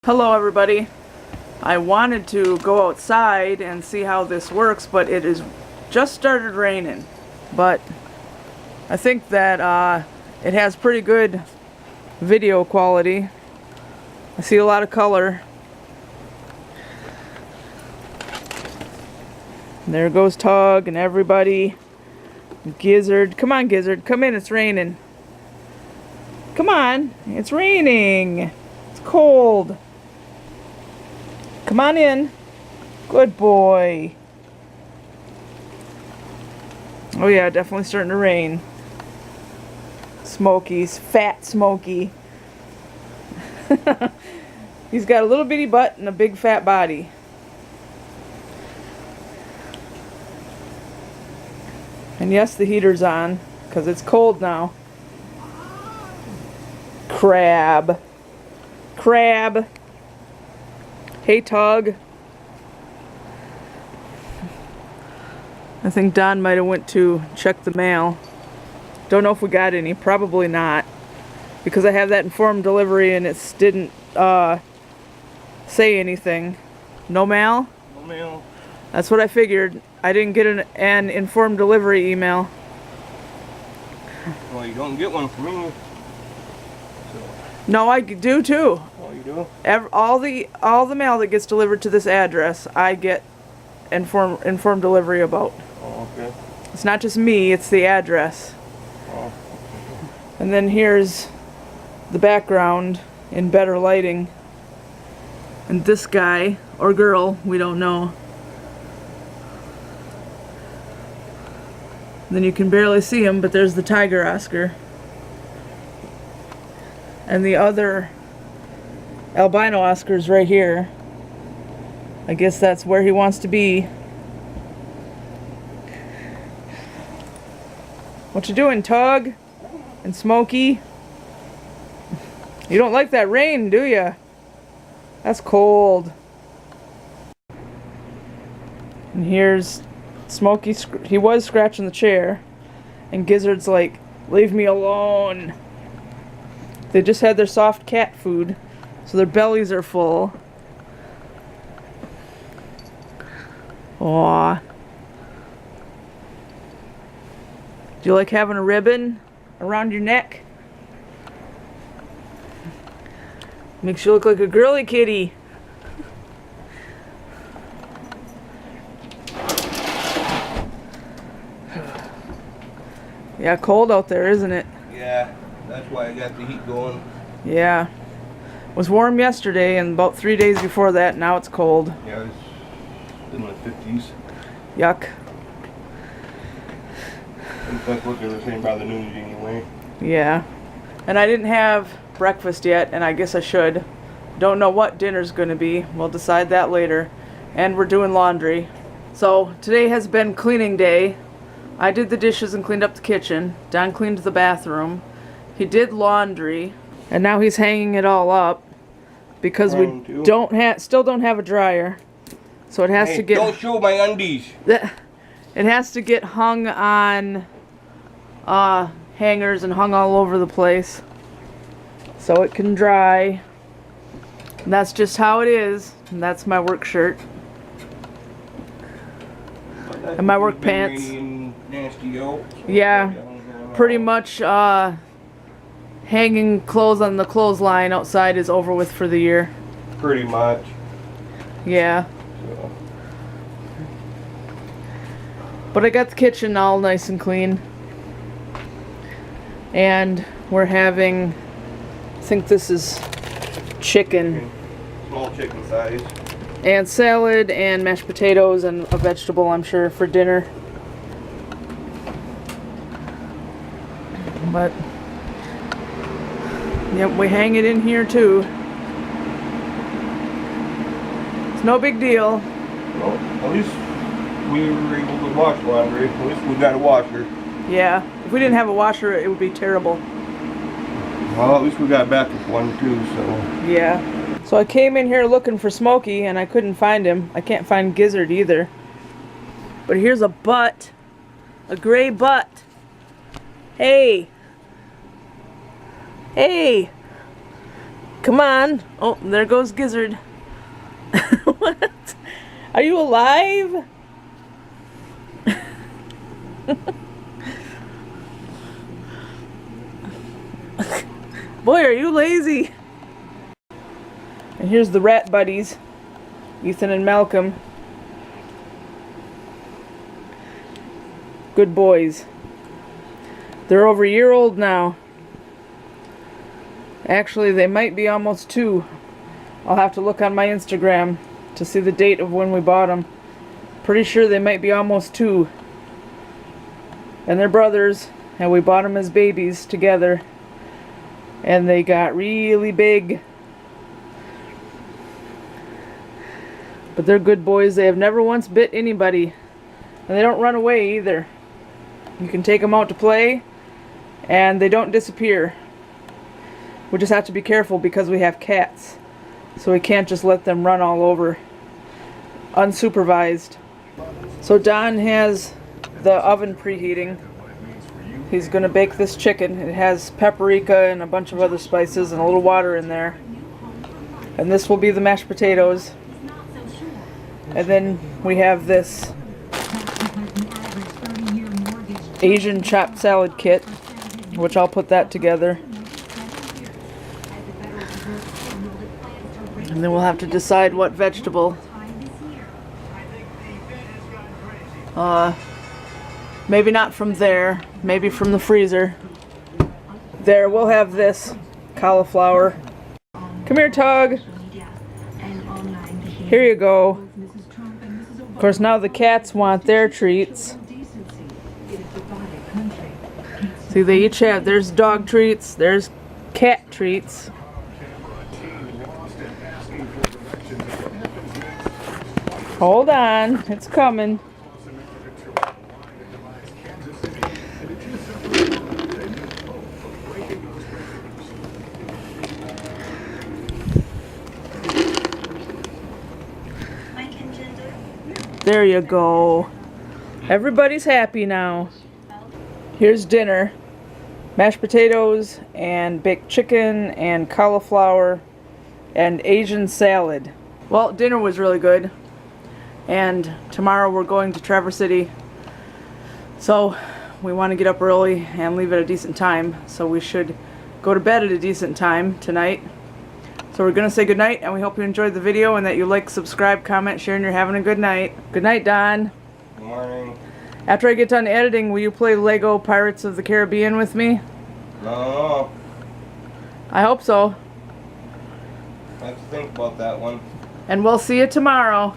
Hello everybody. I wanted to go outside and see how this works, but it is just started raining. But I think that it has pretty good video quality. I see a lot of color. And there goes Tug and everybody. Gizzard. Come on, Gizzard. Come in. It's raining. Come on. It's raining. It's cold. Come on in. Good boy. Oh yeah, definitely starting to rain. Smokey's fat Smokey. He's got a little bitty butt and a big fat body. And yes, the heater's on because it's cold now. Crab. Crab. Hey, Tug. I think Don might have went to check the mail. Don't know if we got any. Probably not. Because I have that informed delivery and it didn't say anything. No mail? No mail. That's what I figured. I didn't get an informed delivery email. Well, you don't get one from me. So. No, I do too. Oh, you do? All the mail that gets delivered to this address, I get informed delivery about. Oh, okay. It's not just me, it's the address. Oh. And then here's the background in better lighting. And this guy, or girl, we don't know. Then you can barely see him, but there's the tiger Oscar. And the other albino Oscar's right here. I guess that's where he wants to be. What you doing, Tug? And Smokey? You don't like that rain, do ya? That's cold. And here's Smokey. He was scratching the chair. And Gizzard's like, leave me alone. They just had their soft cat food, so their bellies are full. Aww. Do you like having a ribbon around your neck? Makes you look like a girly kitty. Yeah, cold out there, isn't it? Yeah, that's why I got the heat going. Yeah. It was warm yesterday and about 3 days before that, now it's cold. Yeah, it's in the 50s. Yuck. That's what they were saying about the news anyway. Yeah. And I didn't have breakfast yet, and I guess I should. Don't know what dinner's gonna be. We'll decide that later. And we're doing laundry. So today has been cleaning day. I did the dishes and cleaned up the kitchen. Don cleaned the bathroom. He did laundry. And now he's hanging it all up because we still don't have a dryer. So it has to get... Don't show my undies. It has to get hung on hangers and hung all over the place so it can dry. And that's just how it is. And that's my work shirt. And my work pants. Yeah, pretty much hanging clothes on the clothesline outside is over with for the year. Pretty much. Yeah. So. But I got the kitchen all nice and clean. And we're having, I think this is chicken. Small chicken size. And salad and mashed potatoes and a vegetable, I'm sure, for dinner. But, yep, we hang it in here too. It's no big deal. Well, at least we were able to wash laundry. At least we got a washer. Yeah, if we didn't have a washer, it would be terrible. Well, at least we got backup one too, so. Yeah. So I came in here looking for Smokey and I couldn't find him. I can't find Gizzard either. But here's a butt. A gray butt. Hey. Hey! Come on! Oh, there goes Gizzard. What? Are you alive? Boy, are you lazy! And here's the rat buddies, Ethan and Malcolm. Good boys. They're over a year old now. Actually, they might be almost 2. I'll have to look on my Instagram to see the date of when we bought them. Pretty sure they might be almost 2. And they're brothers, and we bought them as babies together. And they got really big. But they're good boys. They have never once bit anybody. And they don't run away either. You can take them out to play, and they don't disappear. We just have to be careful because we have cats. So we can't just let them run all over unsupervised. So Don has the oven preheating. He's going to bake this chicken. It has paprika and a bunch of other spices and a little water in there. And this will be the mashed potatoes. And then we have this Asian chopped salad kit, which I'll put that together. And then we'll have to decide what vegetable. Maybe not from there, maybe from the freezer. There, we'll have this cauliflower. Come here, Tug. Here you go. Of course, now the cats want their treats. See, they each have, there's dog treats, there's cat treats. Hold on, it's coming. There you go. Everybody's happy now. Here's dinner. Mashed potatoes and baked chicken and cauliflower and Asian salad. Well, dinner was really good. And tomorrow we're going to Traverse City. So we want to get up early and leave at a decent time. So we should go to bed at a decent time tonight. So we're going to say goodnight, and we hope you enjoyed the video and that you like, subscribe, comment, share, and you're having a good night. Good night, Don. Good morning. After I get done editing, will you play Lego Pirates of the Caribbean with me? No. I hope so. I have to think about that one. And we'll see you tomorrow.